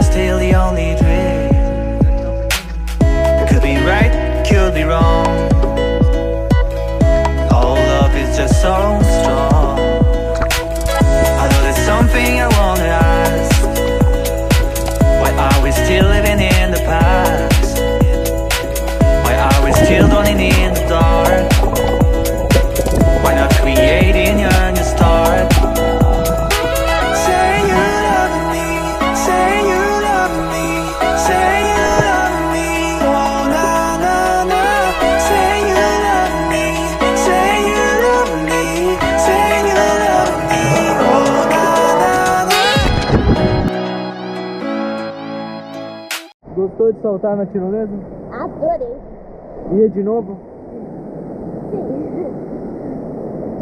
are still the only dream. Could be right, could be wrong. All love is just so strong. I know there's something I wanna ask. Why are we still living in the past? Why are we still running in the dark? Why not creating a new start? Say you love me, say you love me, say you love me, oh na na na. Say you love me, say you love me, say you love me, oh na na na. Gostou de saltar na tirolesa? Adorei. Ia de novo? Sim.